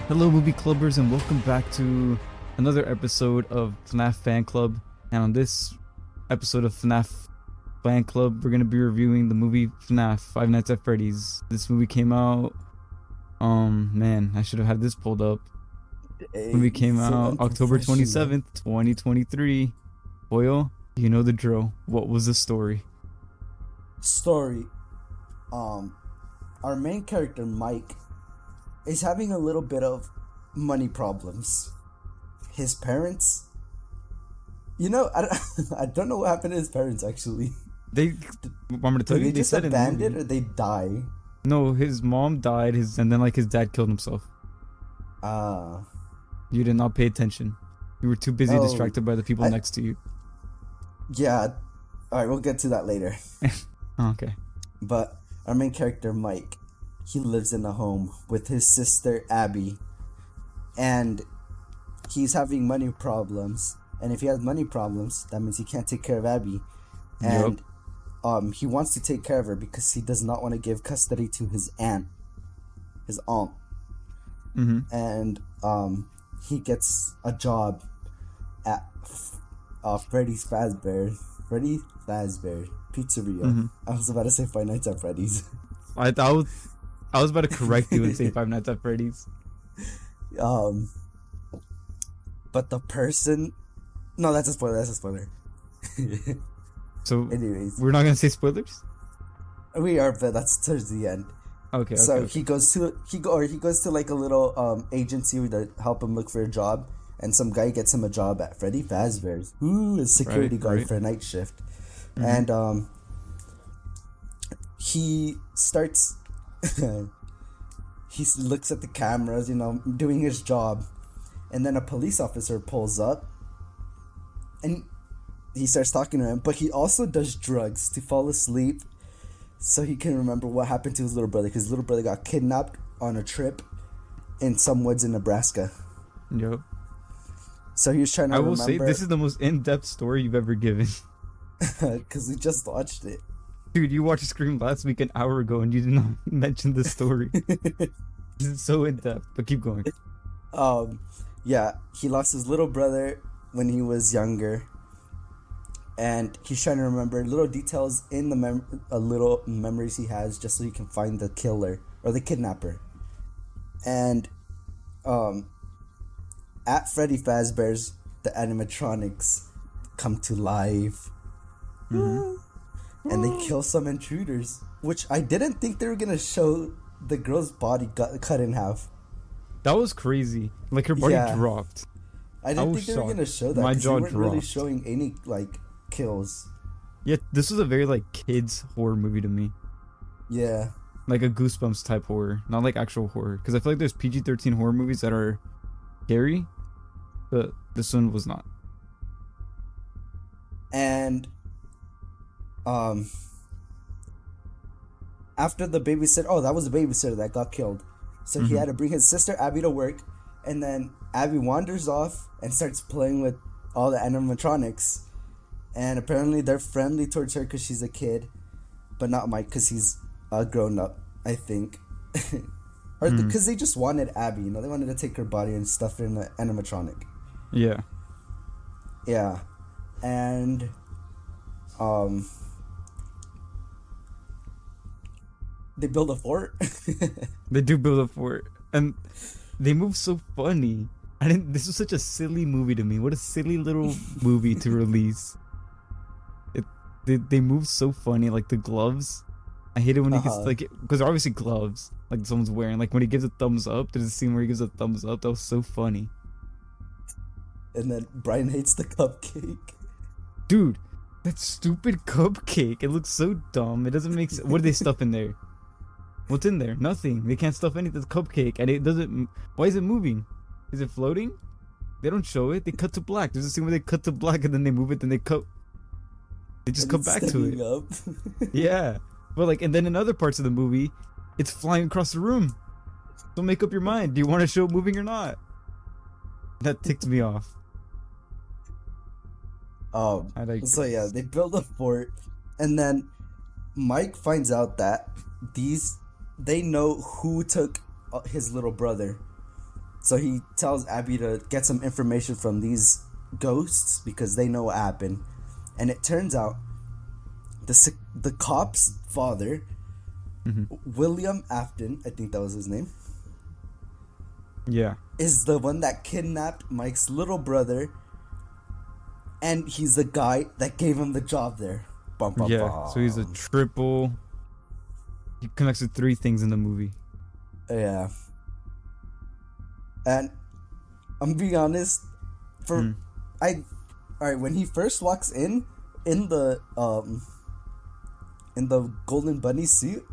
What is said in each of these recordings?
Hello, movie clubbers, and welcome back to another episode of FNAF Fan Club. And on this episode of FNAF Fan Club, we're gonna be reviewing the movie FNAF: Five Nights at Freddy's. This movie came out. Man, I should have had this pulled up. Movie came out October 27th, 2023. Boyle, you know the drill. What was the story? Our main character Mike is having a little bit of money problems. His parents, I don't know what happened to his parents actually. They want me to tell you? They They just said in the abandoned movie. or they die. No, his mom died. And then his dad killed himself. You did not pay attention. You were too busy distracted by the people next to you. Yeah. Alright, we'll get to that later. Okay. But our main character Mike, he lives in a home with his sister Abby. And he's having money problems. And if he has money problems, that means he can't take care of Abby. And he wants to take care of her because he does not want to give custody to his aunt. His aunt. Mm-hmm. And he gets a job at Freddy Fazbear Pizzeria. Mm-hmm. I was about to say Five Nights at Freddy's. I was about to correct you and say Five Nights at Freddy's. But the person... No, that's a spoiler. So, anyways, we're not gonna say spoilers? we are, but that's towards the end. Okay. So he goes to like a little agency to help him look for a job, and some guy gets him a job at Freddy Fazbear's, who is security guard for a night shift. Mm-hmm. And he starts he looks at the cameras, doing his job, and then a police officer pulls up and he starts talking to him, but he also does drugs to fall asleep so he can remember what happened to his little brother, because his little brother got kidnapped on a trip in some woods in Nebraska. Yep. So he was trying to remember. I will say this is the most in-depth story you've ever given. Because we just watched it. Dude, you watched Scream last week an hour ago and you did not mention the story. This is so in-depth, but keep going. Yeah, he lost his little brother when he was younger. And he's trying to remember little details in the little memories he has, just so he can find the killer or the kidnapper. And at Freddy Fazbear's, the animatronics come to life. Mm-hmm. And they kill some intruders, which I didn't think they were gonna show the girl's body got cut in half. That was crazy. Like, her body dropped. I didn't think they were gonna show that. My jaw they weren't dropped. really showing any kills. Yeah, this was a very kids horror movie to me. Yeah. Like a Goosebumps type horror, not like actual horror. Because I feel like there's PG-13 horror movies that are scary, but this one was not. And after the babysitter, that was the babysitter that got killed. So he had to bring his sister Abby to work, and then Abby wanders off and starts playing with all the animatronics. And apparently they're friendly towards her because she's a kid, but not Mike because he's grown up, I think. Or because they just wanted Abby, they wanted to take her body and stuff it in an animatronic. Yeah. Yeah. And they build a fort. They do build a fort, and they move so funny. This was such a silly movie to me. What a silly little movie to release. They move so funny, like the gloves. I hate it when he gets because they're obviously gloves, like someone's wearing. Like when he gives a thumbs up, there's a scene where he gives a thumbs up. That was so funny. And then Brian hates the cupcake. Dude, that stupid cupcake. It looks so dumb. It doesn't make sense. What do they stuff in there? What's in there? Nothing. They can't stuff anything. It's cupcake, and it doesn't. Why is it moving? Is it floating? They don't show it. They cut to black. There's a scene where they cut to black and then they move it. Then they cut. They just come back to it. Up. Yeah, but and then in other parts of the movie, it's flying across the room. Don't make up your mind. Do you want to show it moving or not? That ticked me off. So yeah, they build a fort, and then Mike finds out that they know who took his little brother, So he tells Abby to get some information from these ghosts because they know what happened. And it turns out the cop's father, William Afton, I think that was his name, Yeah. is the one that kidnapped Mike's little brother, and he's the guy that gave him the job there. Bum, bum, Yeah. bum. So he's a triple. He connects with 3 things in the movie. Yeah. And I'm being honest, alright, when he first walks in the golden bunny suit,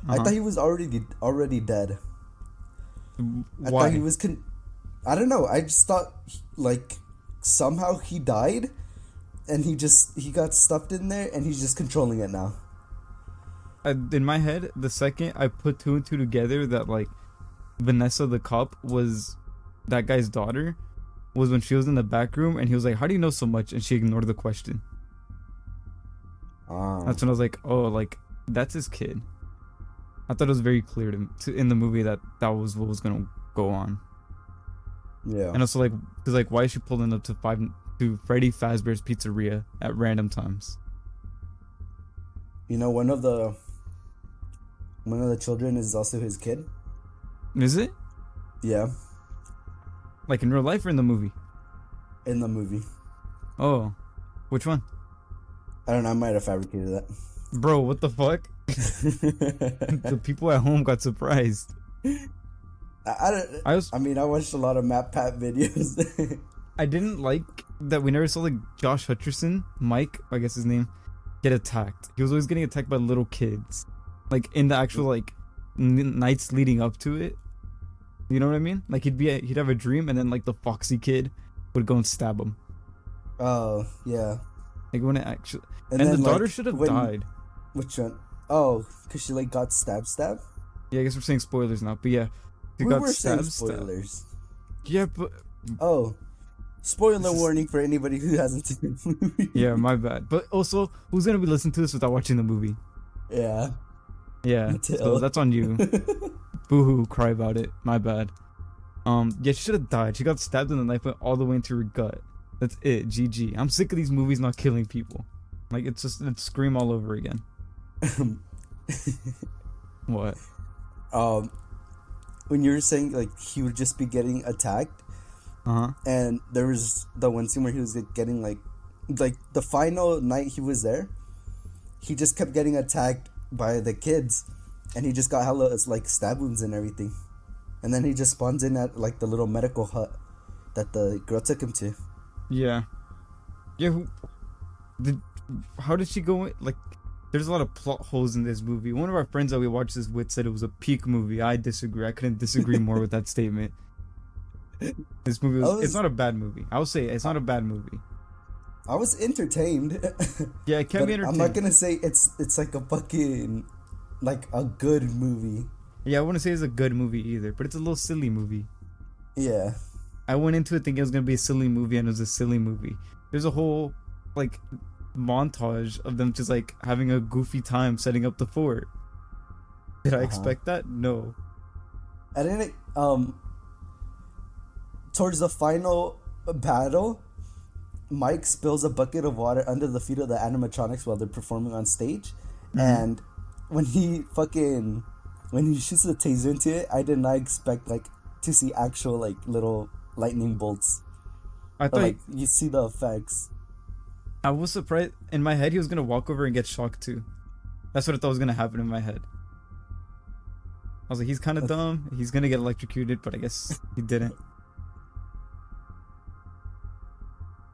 I thought he was already dead. Why? I thought he was I don't know. I just thought like somehow he died, and he got stuffed in there, and he's just controlling it now. In my head, the second I put 2 and 2 together, that like Vanessa the cop was that guy's daughter, was when she was in the back room, and he was like, "How do you know so much?" And she ignored the question. That's when I was like, "Oh, like that's his kid." I thought it was very clear in the movie that was what was gonna go on. Yeah. And also like, cause like, why is she pulling up to Freddy Fazbear's Pizzeria at random times? You know, one of the children is also his kid. Is it? Yeah. Like in real life or in the movie? In the movie. Oh, which one? I don't know. I might have fabricated that. Bro, what the fuck? The people at home got surprised. I watched a lot of Matt Pat videos. I didn't like that we never saw like Josh Hutcherson, Mike, I guess his name, get attacked. He was always getting attacked by little kids, like in the actual like nights leading up to it. You know what I mean? Like he'd have a dream, and then like the foxy kid would go and stab him. Oh yeah. Like when it actually, and the daughter should have died. Which one? Oh, cause she like got stabbed. Yeah, I guess we're saying spoilers now, but yeah, we were saying spoilers. Yeah, but spoiler warning for anybody who hasn't seen the movie. Yeah, my bad. But also, who's gonna be listening to this without watching the movie? Yeah. Yeah. So that's on you. Boo-hoo, cry about it. My bad. Yeah, she should have died. She got stabbed in the knife, went all the way into her gut. That's it. GG. I'm sick of these movies not killing people. Like it's Scream all over again. What? When you were saying like he would just be getting attacked, and there was the one scene where he was getting like the final night he was there, he just kept getting attacked by the kids, and he just got hella like stab wounds and everything, and then he just spawns in at like the little medical hut that the girl took him to. Yeah. Yeah. How did she go in? Like, there's a lot of plot holes in this movie. One of our friends that we watched this with said it was a peak movie. I disagree. I couldn't disagree more with that statement. This movie it's not a bad movie. I will say it's not a bad movie. I was entertained. Yeah, it can be entertained. I'm not gonna say it's like a fucking like a good movie. Yeah, I wouldn't say it's a good movie either, but it's a little silly movie. Yeah. I went into it thinking it was gonna be a silly movie, and it was a silly movie. There's a whole like montage of them just like having a goofy time setting up the fort. Did I expect that? No. I didn't. Towards the final battle, Mike spills a bucket of water under the feet of the animatronics while they're performing on stage, and when he shoots the taser into it, I did not expect like to see actual like little lightning bolts. I thought you see the effects. I was surprised. In my head, he was gonna walk over and get shocked too. That's what I thought was gonna happen in my head. I was like, he's kind of dumb. He's gonna get electrocuted, but I guess he didn't.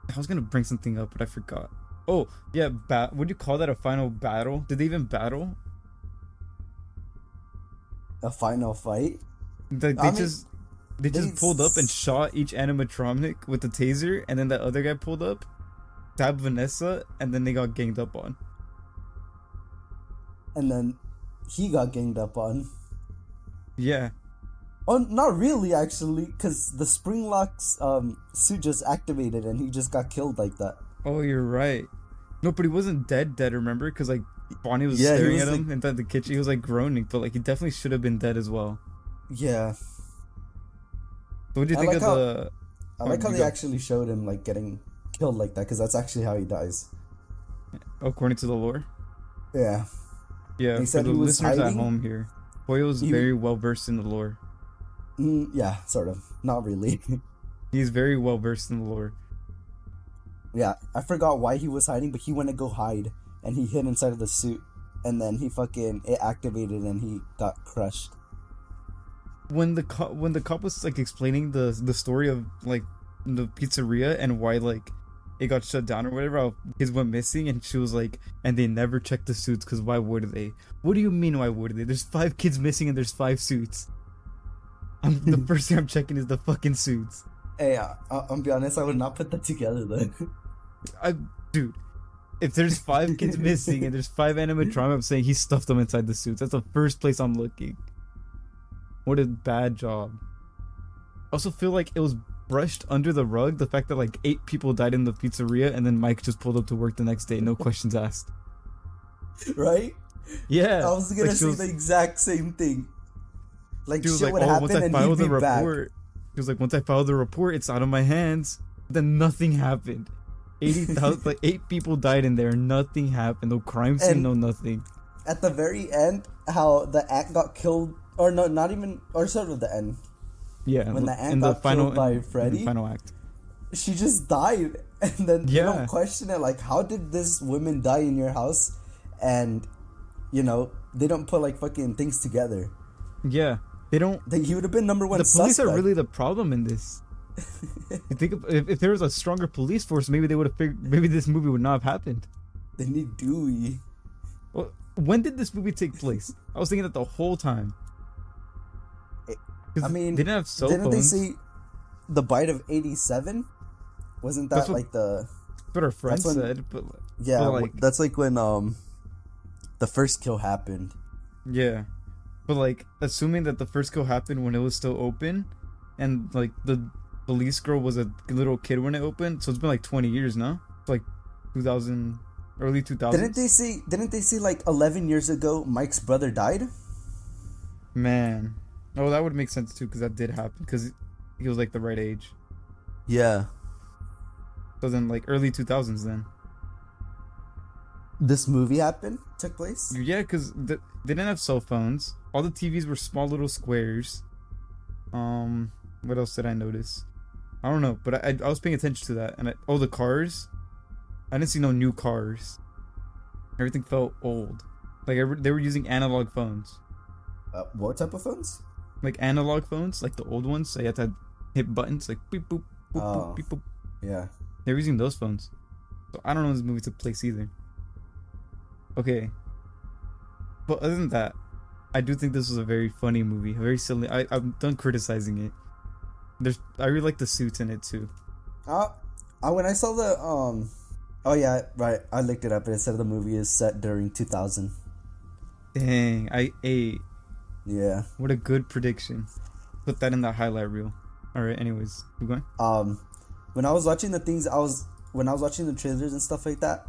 I was gonna bring something up, but I forgot. Oh yeah, would you call that a final battle? Did they even battle? A final fight? They just pulled up and shot each animatronic with the taser, and then that other guy pulled up, stabbed Vanessa, and then they got ganged up on. And then he got ganged up on. Yeah. Oh, not really, actually, because the Springlock's suit just activated and he just got killed like that. Oh, you're right. No, but he wasn't dead, remember? Because, like, Bonnie was staring at him inside the kitchen. He was, like, groaning, but, like, he definitely should have been dead as well. Yeah. So what do you I think like of how the? I Oh, like how you they go. actually showed him like getting killed like that because that's actually how he dies. According to the lore. Yeah, Yeah, and he for said the he was listeners at hiding. home here, Hoyo's He, very well versed in the lore. yeah, sort of, not really. He's very well versed in the lore. Yeah, I forgot why he was hiding, but he went to go hide and he hid inside of the suit, and then he fucking it activated and he got crushed. When the cop was like explaining the story of like the pizzeria and why like it got shut down or whatever, how kids went missing, and she was like, and they never checked the suits because why would they? What do you mean why would they? There's 5 kids missing and there's 5 suits. The first thing I'm checking is the fucking suits. Hey, I'll be honest, I would not put that together then. I Dude, if there's 5 kids missing and there's 5 animatronics, I'm saying he stuffed them inside the suits. That's the first place I'm looking. What a bad job. I also feel like it was brushed under the rug, the fact that like 8 people died in the pizzeria and then Mike just pulled up to work the next day, no questions asked. Right? Yeah. I was gonna like, say the exact same thing. Like She was shit like, would oh, happen once I and file he'd the be back. report. He was like, once I file the report, it's out of my hands. Then nothing happened. 80,000, like 8 people died in there. Nothing happened. No crime scene, And no nothing. at the very end, how the ant got killed, or no, not even, or sort of the end. Yeah. When the ant in the got final, killed by in the Freddy, final act. she just died, and then they Yeah. don't question it. Like, how did this woman die in your house? And they don't put like fucking things together. Yeah. They don't. He would have been number one. The police suspect. are really the problem in this. You think if there was a stronger police force, maybe they would have figured. Maybe this movie would not have happened. They need Dewey. Well, when did this movie take place? I was thinking that the whole time. I mean, they didn't have cell didn't phones. they say the bite of '87? Wasn't that That's what- like the? That's what our friend when- said, but Yeah, but, like, that's like when the first kill happened. yeah, but like assuming that the first kill happened when it was still open, and like the police girl was a little kid when it opened, so it's been like 20 years now. It's like 2000, early 2000s. Didn't they say like 11 years ago Mike's brother died? Man, oh, that would make sense too, because that did happen, because he was like the right age. Yeah. So then like early 2000s then. This movie took place? Yeah, because they didn't have cell phones. All the TVs were small little squares. What else did I notice? I don't know, but I was paying attention to that. And the cars. I didn't see no new cars. Everything felt old. Like they were using analog phones. What type of phones? Like analog phones, like the old ones. So you had to hit buttons like beep boop, boop, Oh. boop, beep boop. Yeah. They were using those phones. So I don't know when this movie took place either. Okay. But other than that, I do think this was a very funny movie. Very silly. I'm done criticizing it. I really like the suits in it too. When I saw the oh yeah, right, I looked it up and it said the movie is set during 2000. Dang, I ate. Yeah. What a good prediction. Put that in that highlight reel. Alright, anyways, keep going. When I was watching when I was watching the trailers and stuff like that,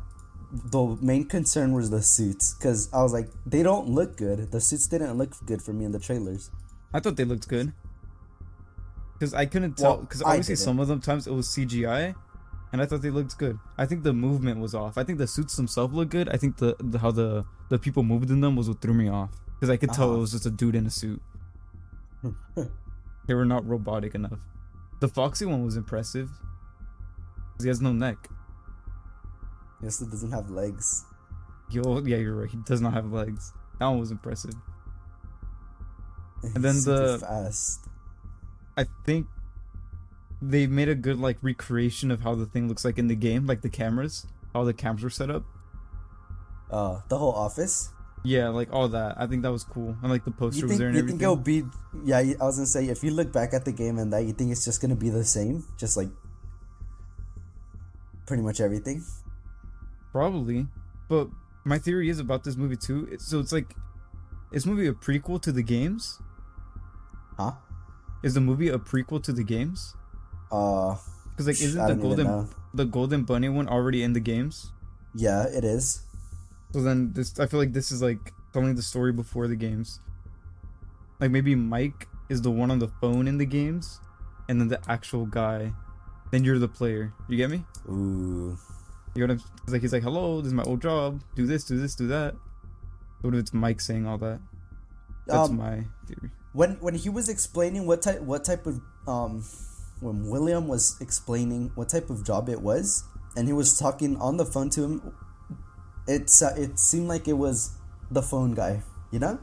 the main concern was the suits, because I was like, they don't look good. The suits didn't look good for me in the trailers. I thought they looked good. Because I couldn't tell. Because obviously didn't. some of them times it was CGI. And I thought they looked good. I think the movement was off. I think the suits themselves look good. I think how the people moved in them was what threw me off. Because I could tell it was just a dude in a suit. They were not robotic enough. The Foxy one was impressive. 'Cause he has no neck. Yes, it doesn't have legs. Yeah, you're right. He does not have legs. That one was impressive. And then He's super fast. I think they made a good like recreation of how the thing looks like in the game, like the cameras, how the cameras were set up. The whole office. Yeah, like all that. I think that was cool. And like the poster was there and you everything. think it'll be? Yeah, I was gonna say, if you look back at the game and that, you think it's just gonna be the same, just like pretty much everything. Probably, but my theory is about this movie too. It's like, is movie a prequel to the games? Huh? Is the movie a prequel to the games? Because like, isn't I don't even know. the golden bunny one already in the games? Yeah, it is. So then I feel like this is like telling the story before the games. Like maybe Mike is the one on the phone in the games, and then the actual guy, then you're the player. You get me? Ooh. You know what I'm like? He's like, "Hello, this is my old job. Do this, do this, do that." What if it's Mike saying all that? That's my theory. When he was explaining what type of when William was explaining what type of job it was, and he was talking on the phone to him, it seemed like it was the phone guy. You know?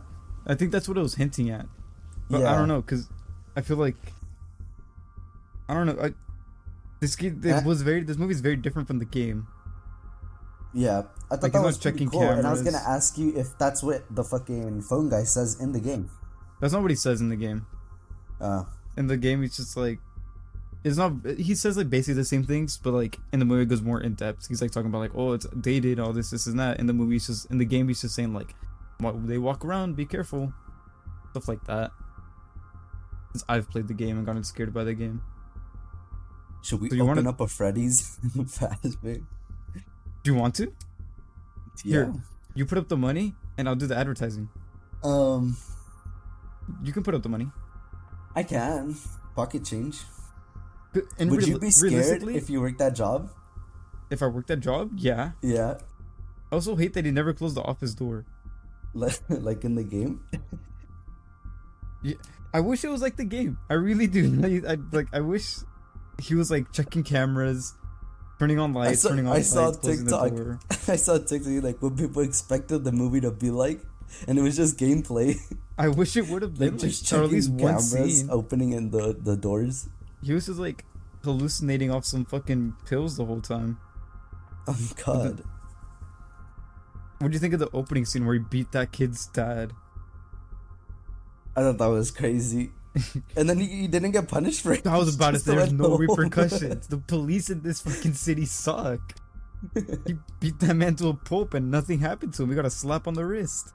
I think that's what it was hinting at. But Yeah. I don't know, because I feel like I don't know. This movie is very different from the game. Yeah, I thought Like, that he's was not pretty checking cool, and I was cameras. gonna ask you if that's what the fucking phone guy says in the game. That's not what he says in the game. In the game, he's just like, it's not. He says like basically the same things, but like in the movie, it goes more in depth. He's like talking about like, oh, it's dated, all this and that. In the movie, in the game, he's just saying like, they walk around, be careful, stuff like that. Since I've played the game and gotten scared by the game. Should we So you open wanna- up a Freddy's fast, man? Do you want to? Yeah. Here, you put up the money, and I'll do the advertising. You can put up the money. I can pocket change. And Would you be scared realistically, if you worked that job? if I worked that job, yeah. Yeah, I also hate that he never closed the office door. like in the game. Yeah, I wish it was like the game. I really do. I wish he was like checking cameras, turning on lights, turning on I saw lights, closing the TikTok. door. I saw TikTok like what people expected the movie to be like, and it was just gameplay. I wish it would have been Like like, just or at checking least one cameras, scene. opening in the doors. He was just like hallucinating off some fucking pills the whole time. Oh God. What do you think of the opening scene where he beat that kid's dad? I thought that was crazy. And then he didn't get punished for it. I was about to Just say there's went no home. repercussions. The police in this fucking city suck. He beat that man to a pulp and nothing happened to him. We got a slap on the wrist.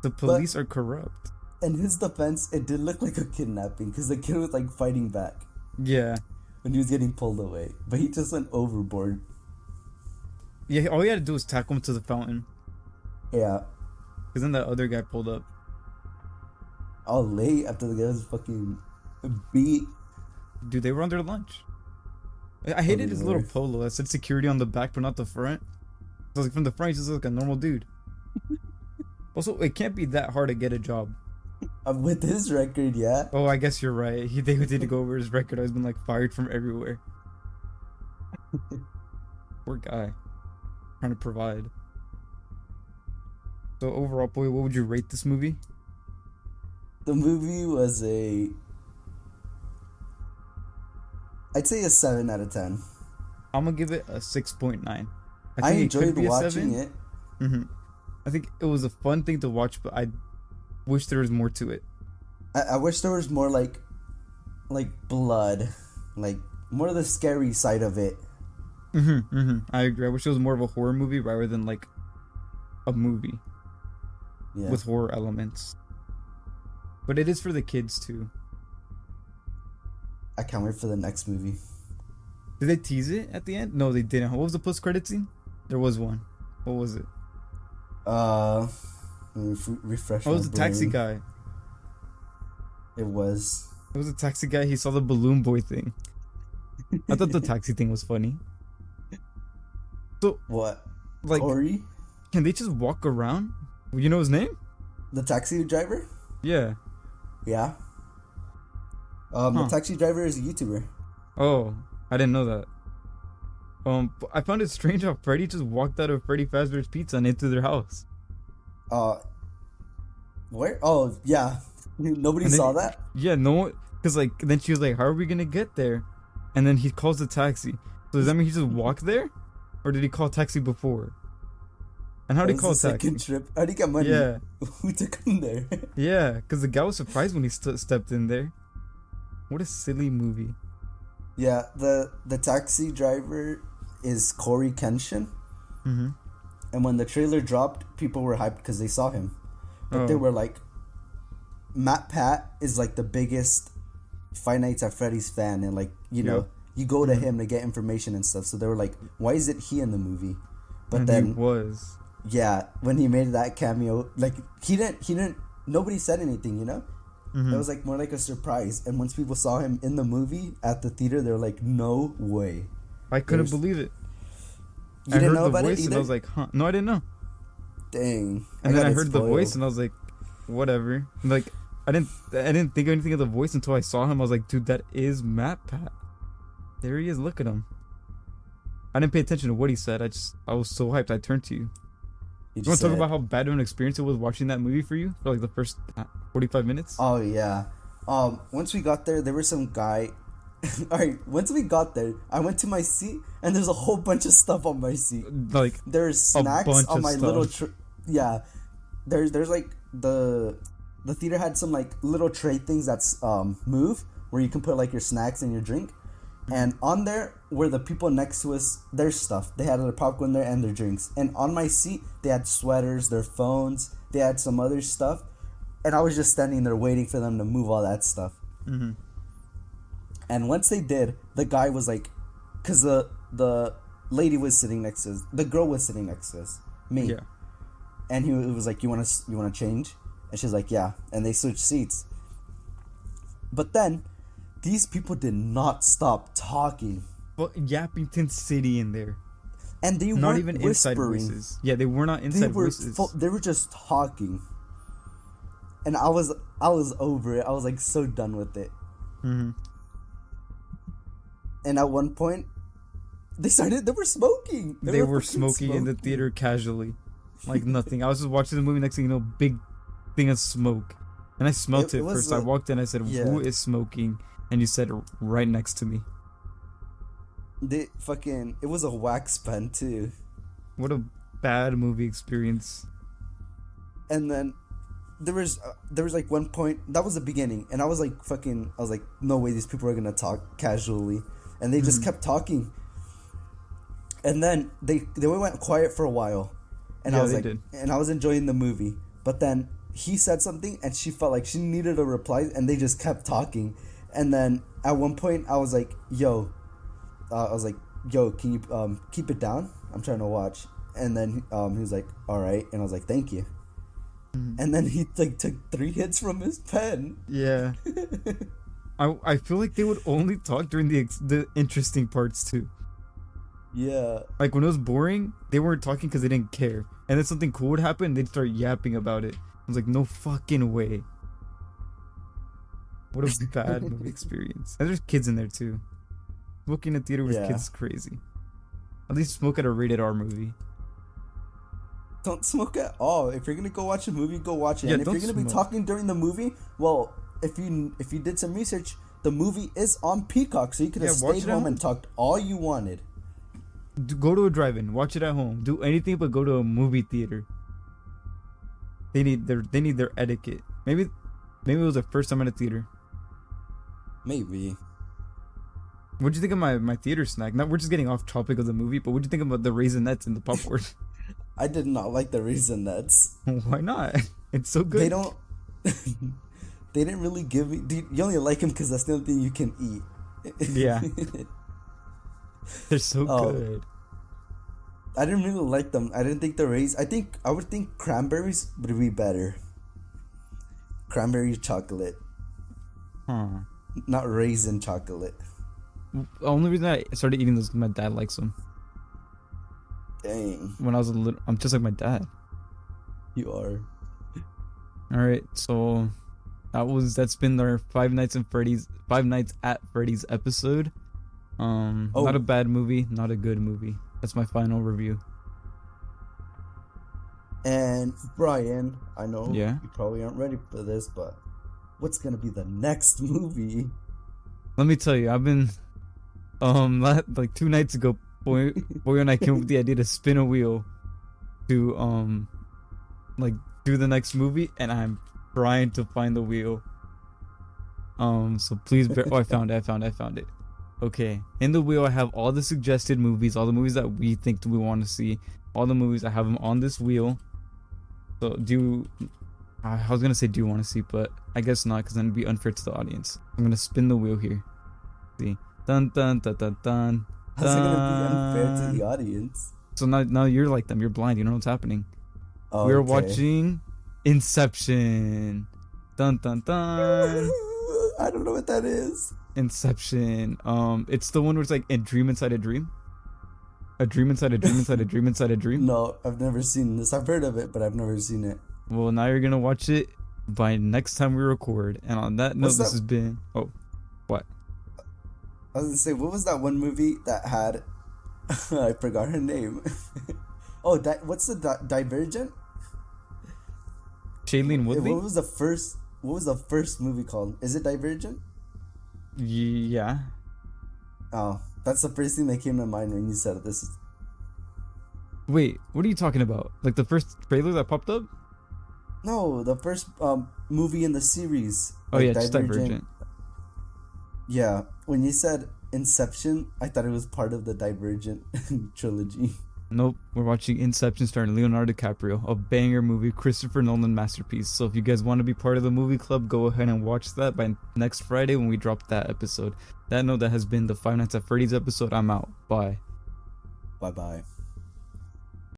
The police are corrupt. In his defense, it did look like a kidnapping because the kid was like fighting back Yeah. when he was getting pulled away. But he just went overboard. Yeah, all you had to do was tackle him to the fountain. Yeah. Because then that other guy pulled up. All late after the guy was fucking beat. Dude, they were on their lunch. I hated his little were. polo that said security on the back but not the front. So like from the front, he's just like a normal dude. Also, it can't be that hard to get a job. With his record, yeah. Oh, I guess you're right. They did go over his record. He's been like fired from everywhere. Poor guy. Trying to provide. So overall, boy, what would you rate this movie? The movie was I'd say a 7 out of 10. I'm gonna give it a 6.9. I enjoyed watching it. Mm-hmm. I think it was a fun thing to watch, but I wish there was more to it. I wish there was more like blood, like more of the scary side of it. I agree. I wish it was more of a horror movie rather than like a movie Yeah. with horror elements. But it is for the kids too. I can't wait for the next movie. Did they tease it at the end? No, they didn't. What was the post-credit scene? There was one. What was it? Let me refresh. Oh, it my was the taxi brain. guy. It was. It was a taxi guy. He saw the balloon boy thing. I thought the taxi thing was funny. So, What? like, Corey? can they just walk around? You know his name? The taxi driver? Yeah. Yeah. The taxi driver is a YouTuber. Oh, I didn't know that. But I found it strange how Freddy just walked out of Freddy Fazbear's Pizza and into their house. Where? Oh, yeah. Nobody And then- saw that? Yeah, no one. Because, like, then she was like, how are we going to get there? And then he calls the taxi. So does that mean he just walked there? Or did he call taxi before? And how did he call That was the taxi? second trip. How did he get money? Yeah. Who took him there? Yeah, because the guy was surprised when he stepped in there. What a silly movie. Yeah, the taxi driver is Corey Kenshin. Mm-hmm. And when the trailer dropped, people were hyped because they saw him. But they Oh. were like, Matt Pat is like the biggest Five Nights at Freddy's fan. And like, you know, you go to him to get information and stuff. So they were like, why isn't he in the movie? But And then, he was. yeah, when he made that cameo, like, he didn't, nobody said anything, you know? It was like more like a surprise. And once people saw him in the movie at the theater, they were like, "No way!" I couldn't believe it. You I didn't heard know the about it voice and I either? was like, huh? No, I didn't know. Dang. And then I got it heard the voice spoiled. and I was like, whatever. Like, I didn't think anything of the voice until I saw him. I was like, dude, that is Matt Pat. There he is. Look at him. I didn't pay attention to what he said. I was so hyped. I turned to you. You You want just to talk said, about how bad of an experience it was watching that movie for you for like the first 45 minutes? "Oh yeah." Once we got there was some guy. All right. Once we got there, I went to my seat, and there's a whole bunch of stuff on my seat. Like, There's snacks bunch on of my stuff. little. Yeah. There's like the theater had some like little tray things that's move where you can put like your snacks and your drink. And on there were the people next to us, their stuff. They had their popcorn there and their drinks. And on my seat, they had sweaters, their phones, they had some other stuff. And I was just standing there waiting for them to move all that stuff. Mm-hmm. And once they did, the guy was like, because the lady was sitting next to us, the girl was sitting next to us, me. Yeah. And he was like, you wanna change? And she's like, yeah. And they switched seats. But then, these people did not stop talking. Well, Yappington City in there. And they Not weren't even inside whispering. voices. Yeah, they were not They inside were voices. they were just talking. And I was over it. I was like so done with it. Mm-hmm. And at one point, they were smoking. They were fucking smoking in the theater casually. Like nothing. I was just watching the movie, next thing you know, big thing of smoke. And I smelt it It was first. I walked in, I said, yeah. who is smoking? And you said, right next to me. It was a wax pen too. What a bad movie experience. And then there was like one point, that was the beginning, and I was like, no way these people are gonna talk casually. And they just kept talking. And then they went quiet for a while. And Yeah, I was they like, did. and I was enjoying the movie. But then he said something and she felt like she needed a reply, and they just kept talking. And then at one point I was like, yo, can you keep it down? I'm trying to watch. And then he was like, all right. And I was like, thank you. And then he like took 3 hits from his pen. Yeah. I feel like they would only talk during the interesting parts too. Yeah. Like when it was boring, they weren't talking because they didn't care. And then something cool would happen, they'd start yapping about it. I was like, no fucking way. What a bad movie experience. And there's kids in there too. Smoking in a theater with Yeah. kids is crazy. At least smoke at a rated R movie. Don't smoke at all. If you're gonna go watch a movie, go watch it. Yeah, And if don't you're gonna be smoke. talking during the movie, well, if you did some research, the movie is on Peacock, so you could have Yeah, watch stayed it at home home. and talked all you wanted. Go to a drive-in. Watch it at home. Do anything but go to a movie theater. They need their etiquette. Maybe it was their first time in a theater. Maybe. What'd you think of my theater snack? Now we're just getting off topic of the movie, but what'd you think about the Raisinets and the popcorn? I did not like the Raisinets. Why not? It's so good. They don't. They didn't really give me. Dude, you only like them because that's the only thing you can eat. Yeah. They're so Oh. good. I didn't really like them. I didn't think the I would think cranberries would be better. Cranberry chocolate, Huh. not raisin chocolate. The only reason I started eating those, my dad likes them. Dang, When I was a little, I'm just like my dad. you are. All right, so that's been our Five Nights at Freddy's episode. Not a bad movie, not a good movie. That's my final review. And Brian, I know Yeah? you probably aren't ready for this, but what's gonna be the next movie? Let me tell you, I've been like 2 nights ago, boy and I came up with the idea to spin a wheel to like do the next movie, and I'm trying to find the wheel. So please I found it. Okay, in the wheel I have all the suggested movies, all the movies that we think we want to see, all the movies. I have them on this wheel. So I was gonna say do you want to see, but I guess not, because then it'd be unfair to the audience. I'm gonna spin the wheel here. See, dun dun dun dun dun. How's it gonna be unfair to the dun. audience? So now you're like them. You're blind. You know what's happening. Oh, We're okay. watching Inception. Dun dun dun. I don't know what that is. Inception. It's the one where it's like a dream inside a dream. A dream inside a dream inside a dream inside a dream. No, I've never seen this. I've heard of it, but I've never seen it. Well, now you're gonna watch it by next time we record. And on that note, this has been. Oh, what? I was gonna say, what was that one movie that had? I forgot her name. Oh, what's the Divergent? Shailene Woodley. What was the first movie called? Is it Divergent? Yeah. Oh, that's the first thing that came to mind when you said this. Wait, what are you talking about? Like the first trailer that popped up? No, the first movie in the series. Oh yeah, just Divergent. Yeah, when you said Inception, I thought it was part of the Divergent trilogy. Nope, we're watching Inception starring Leonardo DiCaprio, a banger movie, Christopher Nolan masterpiece. So if you guys want to be part of the movie club, go ahead and watch that by next Friday when we drop that episode. That note, that has been the Five Nights at Freddy's episode. I'm out. Bye. Bye-bye.